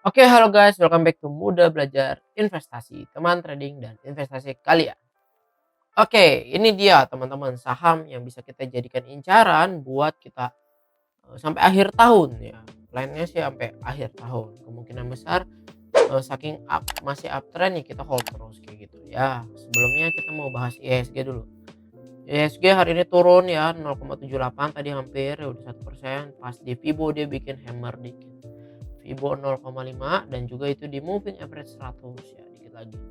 Oke, halo guys, welcome back to Muda Belajar Investasi, teman trading dan investasi kalian. Oke, ini dia teman-teman saham yang bisa kita jadikan incaran buat kita sampai akhir tahun ya. Plannya sih sampai akhir tahun. Kemungkinan besar saking masih uptrend ya kita hold terus kayak gitu ya. Sebelumnya kita mau bahas IHSG dulu. IHSG hari ini turun ya 0,78, tadi hampir ya udah 1%. Pas di Fibo dia bikin hammer dikit. Fibo 0,5 dan juga itu di moving average 100 ya, dikit lagi.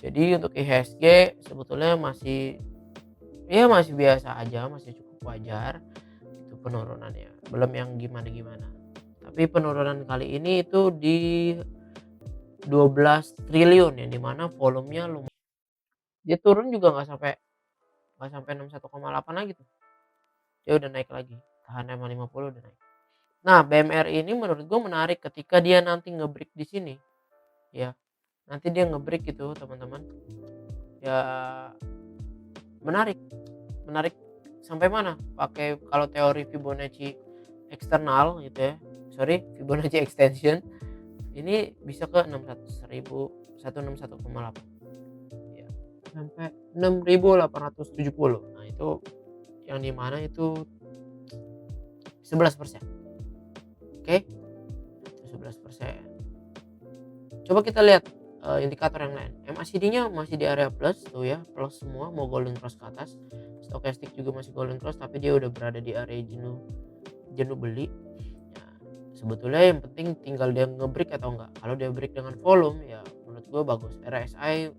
Jadi untuk IHSG sebetulnya masih biasa aja, masih cukup wajar itu penurunannya. Belum yang gimana-gimana. Tapi penurunan kali ini itu di 12 triliun ya, dimana volumenya lumayan. Dia turun juga nggak sampai 61,8 lagi tuh. Dia udah naik lagi. Tahan MA50 udah naik. Nah, BMRI ini menurut gue menarik ketika dia nanti nge-break di sini ya. Nanti dia nge-break gitu teman-teman. Ya menarik. Menarik sampai mana? Pakai kalau teori Fibonacci eksternal gitu ya. Sorry, Fibonacci extension. Ini bisa ke 161,8. Ya, sampai 6.870. Nah, itu yang di mana itu 11%. Oke. Itu 11%. Coba kita lihat indikator yang lain. MACD-nya masih di area plus tuh ya, plus semua, mau golden cross ke atas. Stochastic juga masih golden cross tapi dia udah berada di area jenuh beli. Ya, sebetulnya yang penting tinggal dia nge-break atau enggak. Kalau dia break dengan volume ya menurut gue bagus. RSI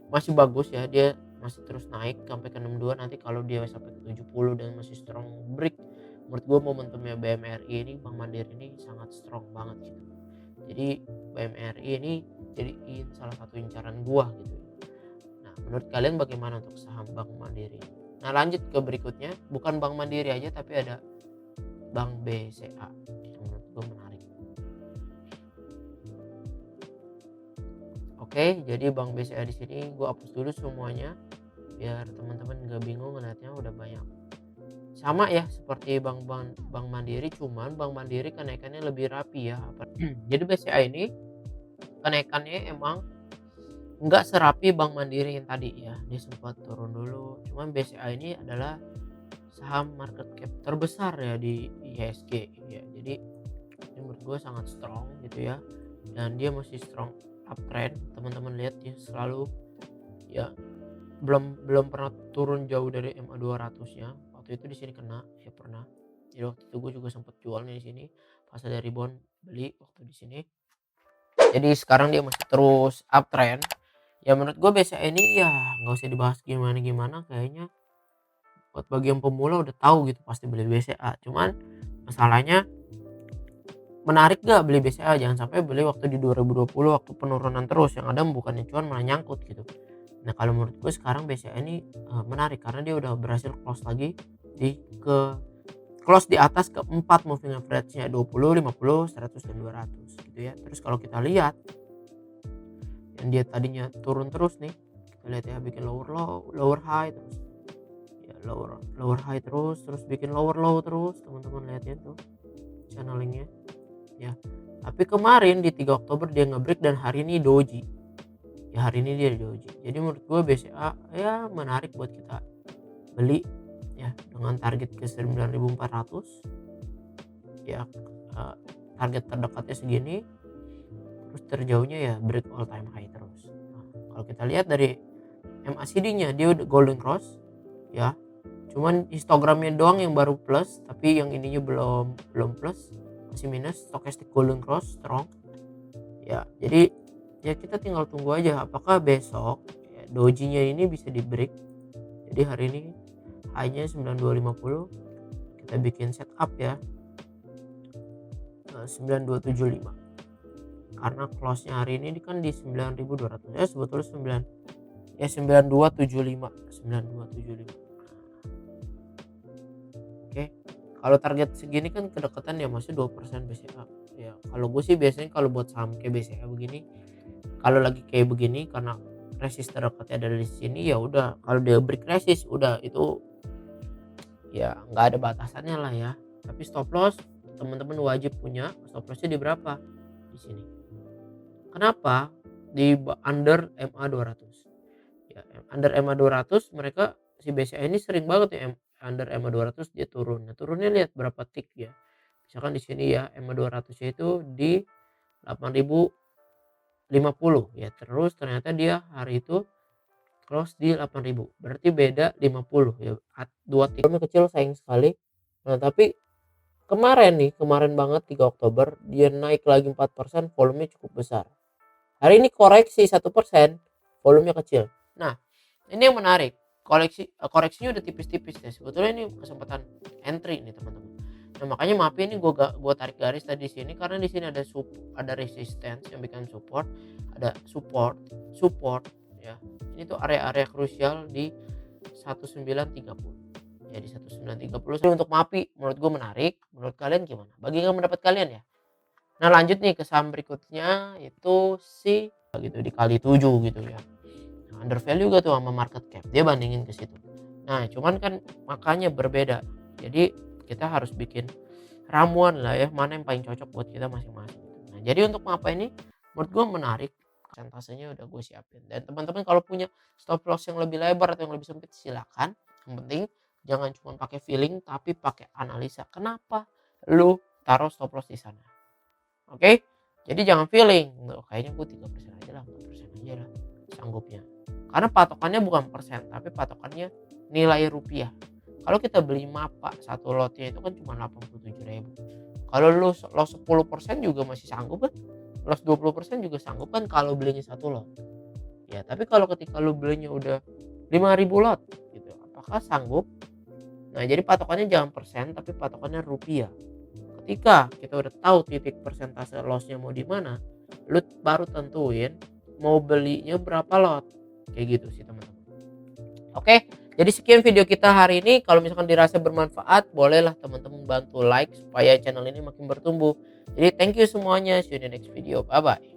masih bagus ya, dia masih terus naik sampai ke 62. Nanti kalau dia sampai ke 70 dan masih strong break, menurut gue momentumnya BMRI ini, Bank Mandiri ini sangat strong banget gitu. Jadi BMRI ini jadi salah satu incaran gua gitu. Nah, menurut kalian bagaimana untuk saham Bank Mandiri? Nah, lanjut ke berikutnya, bukan Bank Mandiri aja tapi ada Bank BCA yang menurut gua menarik. Oke, jadi Bank BCA di sini gua hapus dulu semuanya biar teman-teman nggak bingung ngeliatnya, udah banyak. Sama ya seperti Bank Mandiri, cuman Bank Mandiri kenaikannya lebih rapi ya. Jadi BCA ini kenaikannya emang nggak serapi Bank Mandiri yang tadi ya, dia sempat turun dulu. Cuman BCA ini adalah saham market cap terbesar ya di IHSG ya. Jadi ini menurut gue sangat strong gitu ya, dan dia masih strong uptrend. Teman-teman lihat dia selalu ya, belum pernah turun jauh dari MA 200-nya. Waktu itu di sini kena ya, pernah. Jadi waktu itu gue juga sempat jualnya di sini pas ada rebound, beli waktu di sini. Jadi sekarang dia masih terus uptrend. Ya menurut gue BCA ini ya nggak usah dibahas gimana-gimana, kayaknya buat bagian pemula udah tahu gitu pasti beli BCA. Cuman masalahnya, menarik gak beli BCA? Jangan sampai beli waktu di 2020 waktu penurunan terus, yang ada bukannya cuan malah nyangkut gitu. Nah, kalau menurut gue sekarang BCA ini menarik karena dia udah berhasil close lagi close di atas ke 4 moving average-nya, 20, 50, 100 dan 200 gitu ya. Terus kalau kita lihat yang dia tadinya turun terus nih, kita lihat ya, bikin lower high terus ya, lower high terus bikin lower low terus, teman-teman lihat ya tuh channelingnya ya. Tapi kemarin di 3 Oktober dia ngebreak dan hari ini doji ya, hari ini dia doji. Jadi menurut gue BCA ya menarik buat kita beli ya, dengan target ke 9.400 ya. Target terdekatnya segini, terus terjauhnya ya break all time high terus. Nah, kalau kita lihat dari MACD-nya dia udah golden cross ya, cuman histogramnya doang yang baru plus, tapi yang ininya belum plus, masih minus. Stochastic golden cross strong ya. Jadi ya kita tinggal tunggu aja apakah besok ya, dojinya ini bisa di break. Jadi hari ini high-nya 9250, kita bikin setup ya 9275 karena close-nya hari ini kan di 9200 ya, sebetulnya 9275. Oke, kalau target segini kan kedekatan ya, masih 2% BCA ya. Kalau gue sih biasanya kalau buat saham kayak BCA begini, kalau lagi kayak begini karena resist terdekatnya ada di sini, ya udah kalau dia break resist udah itu ya nggak ada batasannya lah ya. Tapi stop loss teman-teman wajib punya stop lossnya di berapa? di sini. Kenapa? Di under MA 200. Ya, under MA 200 mereka si BCA ini sering banget ya under MA 200 dia turun. Nah, turunnya lihat berapa tick ya. Misalkan di sini ya MA 200-nya itu di 8.050 ya. Terus ternyata dia hari itu close di 8.000. Berarti beda 50 ya. Dua ticknya kecil sayang sekali. Nah, tapi kemarin banget 3 Oktober dia naik lagi 4%, volumenya cukup besar. Hari ini koreksi 1%, volumenya kecil. Nah, ini yang menarik. Koreksinya udah tipis-tipis ya. Sebetulnya ini kesempatan entry nih teman-teman. Nah, makanya maaf ini gua tarik garis tadi di sini karena di sini ada resistance yang bikin support, ada support ya. Ini tuh area-area krusial di 1930. Jadi 1930 untuk MAPI menurut gue menarik. Menurut kalian gimana? Bagaimana pendapat kalian ya? Nah, lanjut nih ke saham berikutnya itu si gitu dikali 7 gitu ya. Nah, under value juga tuh sama market cap. Dia bandingin ke situ. Nah, cuman kan makanya berbeda. Jadi kita harus bikin ramuan lah ya, mana yang paling cocok buat kita masing-masing. Nah, jadi untuk apa ini menurut gue menarik. Persentasenya udah gue siapin. Dan teman-teman kalau punya stop loss yang lebih lebar atau yang lebih sempit silakan. Yang penting jangan cuma pakai feeling tapi pakai analisa. Kenapa lu taruh stop loss di sana? Oke? Jadi jangan feeling. Kayaknya gue 3% aja lah, 4% aja lah sanggupnya. Karena patokannya bukan persen, tapi patokannya nilai rupiah. Kalau kita beli MAPA satu lotnya itu kan cuma 87.000. Kalau lu loss 10% juga masih sanggup kan? Loss 20% juga sanggup kan kalau belinya satu lot. Ya, tapi kalau ketika lu belinya udah 5.000 lot gitu, apakah sanggup? Nah, jadi patokannya jangan persen tapi patokannya rupiah. Ketika kita udah tahu titik persentase lossnya mau di mana, lu baru tentuin mau belinya berapa lot. Kayak gitu sih teman-teman. Oke, jadi sekian video kita hari ini. Kalau misalkan dirasa bermanfaat, bolehlah teman-teman bantu like supaya channel ini makin bertumbuh. Jadi thank you semuanya. See you in the next video. Bye bye.